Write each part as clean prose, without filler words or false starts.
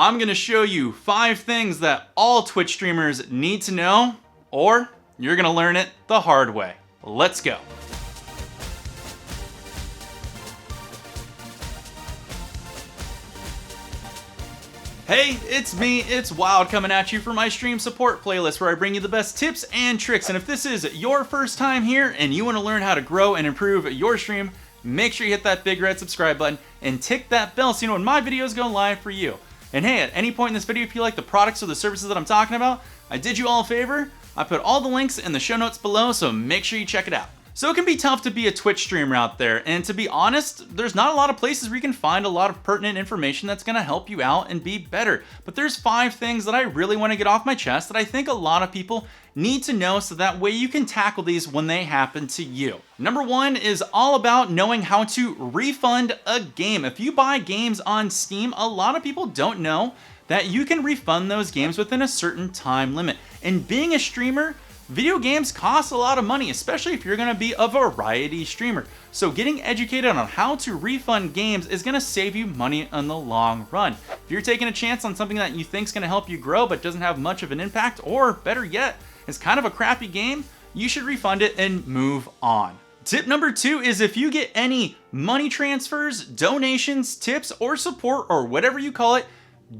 I'm gonna show you 5 things that all Twitch streamers need to know, or you're gonna learn it the hard way. Let's go. Hey, it's me, it's Wild, coming at you for my stream support playlist where I bring you the best tips and tricks. And if this is your first time here and you want to learn how to grow and improve your stream, make sure you hit that big red subscribe button and tick that bell so you know when my videos go live for you. And hey, at any point in this video, if you like the products or the services that I'm talking about, I did you all a favor. I put all the links in the show notes below, so make sure you check it out. So it can be tough to be a Twitch streamer out there, and to be honest, there's not a lot of places where you can find a lot of pertinent information that's gonna help you out and be better. But there's 5 things that I really wanna get off my chest that I think a lot of people need to know so that way you can tackle these when they happen to you. Number 1 is all about knowing how to refund a game. If you buy games on Steam, a lot of people don't know that you can refund those games within a certain time limit. And being a streamer, video games cost a lot of money, especially if you're gonna be a variety streamer. So getting educated on how to refund games is gonna save you money in the long run. If you're taking a chance on something that you think is gonna help you grow but doesn't have much of an impact, or better yet, is kind of a crappy game, you should refund it and move on. Tip number 2 is if you get any money transfers, donations, tips, or support, or whatever you call it,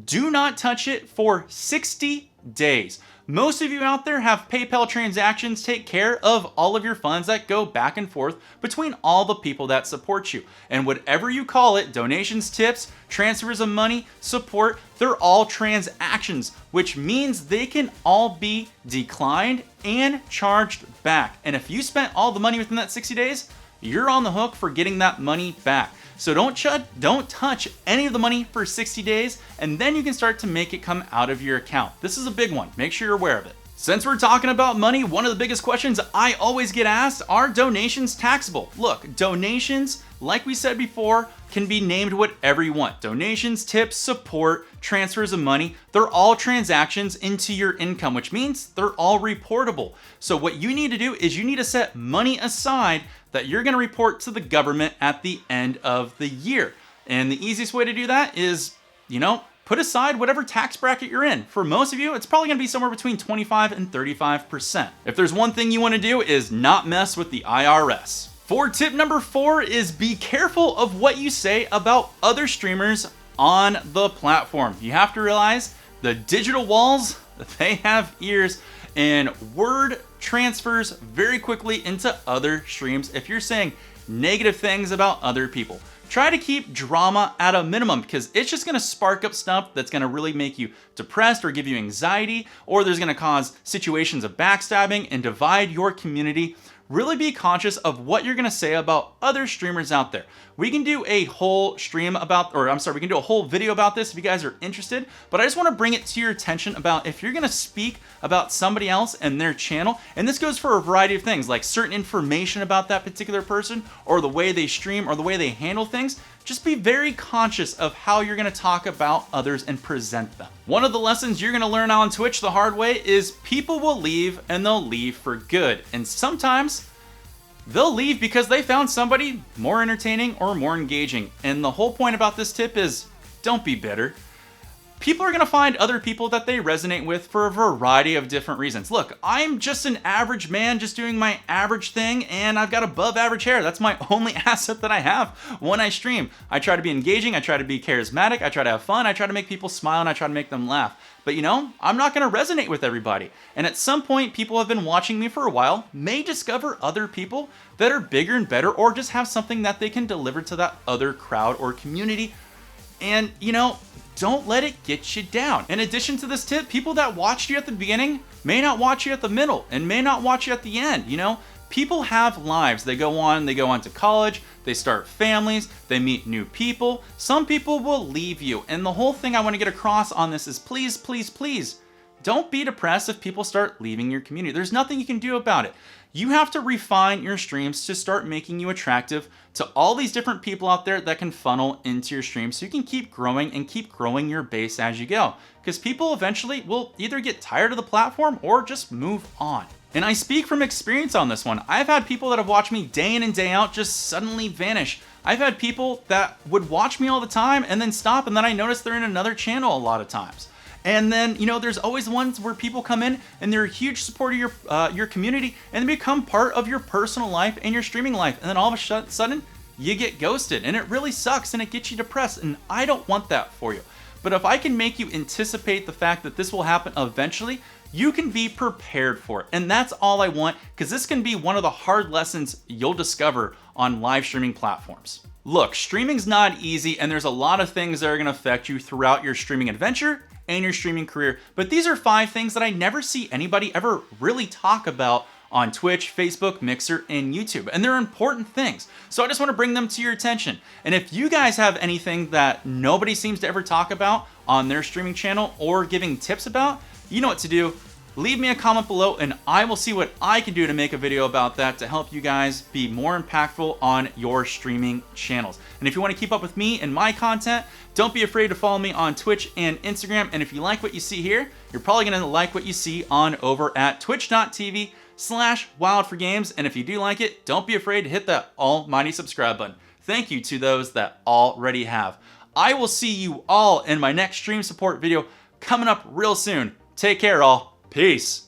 do not touch it for 60 days. Most of you out there have PayPal transactions take care of all of your funds that go back and forth between all the people that support you. And whatever you call it, donations, tips, transfers of money, support, they're all transactions, which means they can all be declined and charged back. And if you spent all the money within that 60 days, you're on the hook for getting that money back. So don't touch any of the money for 60 days, and then you can start to make it come out of your account. This is a big one. Make sure you're aware of it. Since we're talking about money, one of the biggest questions I always get asked are donations taxable? Look, donations, like we said before, can be named whatever you want. Donations, tips, support, transfers of money, they're all transactions into your income, which means they're all reportable. So what you need to do is you need to set money aside that you're gonna report to the government at the end of the year. And the easiest way to do that is, put aside whatever tax bracket you're in. For most of you, it's probably gonna be somewhere between 25 and 35%. If there's one thing you wanna do is not mess with the IRS. For tip number 4 is be careful of what you say about other streamers on the platform. You have to realize the digital walls, they have ears, and word transfers very quickly into other streams if you're saying negative things about other people. Try to keep drama at a minimum because it's just gonna spark up stuff that's gonna really make you depressed or give you anxiety, or there's gonna cause situations of backstabbing and divide your community. Really be conscious of what you're gonna say about other streamers out there. We can do a whole stream about, we can do a whole video about this if you guys are interested, but I just wanna bring it to your attention about if you're gonna speak about somebody else and their channel, and this goes for a variety of things, like certain information about that particular person, or the way they stream, or the way they handle things, just be very conscious of how you're gonna talk about others and present them. One of the lessons you're gonna learn on Twitch the hard way is people will leave, and they'll leave for good. And sometimes they'll leave because they found somebody more entertaining or more engaging. And the whole point about this tip is don't be bitter. People are gonna find other people that they resonate with for a variety of different reasons. Look, I'm just an average man just doing my average thing, and I've got above average hair. That's my only asset that I have when I stream. I try to be engaging, I try to be charismatic, I try to have fun, I try to make people smile, and I try to make them laugh. But I'm not gonna resonate with everybody. And at some point, people have been watching me for a while, may discover other people that are bigger and better, or just have something that they can deliver to that other crowd or community. And don't let it get you down. In addition to this tip, people that watched you at the beginning may not watch you at the middle and may not watch you at the end. People have lives. They go on to college, they start families, they meet new people. Some people will leave you. And the whole thing I want to get across on this is please, please, please, don't be depressed if people start leaving your community. There's nothing you can do about it. You have to refine your streams to start making you attractive to all these different people out there that can funnel into your stream so you can keep growing and keep growing your base as you go. Because people eventually will either get tired of the platform or just move on. And I speak from experience on this one. I've had people that have watched me day in and day out just suddenly vanish. I've had people that would watch me all the time and then stop, and then I notice they're in another channel a lot of times. And then, you know, there's always ones where people come in and they're a huge support of your community and they become part of your personal life and your streaming life. And then all of a sudden, you get ghosted, and it really sucks and it gets you depressed, and I don't want that for you. But if I can make you anticipate the fact that this will happen eventually, you can be prepared for it. And that's all I want, because this can be one of the hard lessons you'll discover on live streaming platforms. Look, streaming's not easy, and there's a lot of things that are gonna affect you throughout your streaming adventure and your streaming career. But these are 5 things that I never see anybody ever really talk about on Twitch, Facebook, Mixer, and YouTube. And they're important things. So I just want to bring them to your attention. And if you guys have anything that nobody seems to ever talk about on their streaming channel or giving tips about, you know what to do. Leave me a comment below and I will see what I can do to make a video about that to help you guys be more impactful on your streaming channels. And if you want to keep up with me and my content, don't be afraid to follow me on Twitch and Instagram. And if you like what you see here, you're probably going to like what you see on over at twitch.tv/wildforgames. And if you do like it, don't be afraid to hit that almighty subscribe button. Thank you to those that already have. I will see you all in my next stream support video coming up real soon. Take care, all. Peace.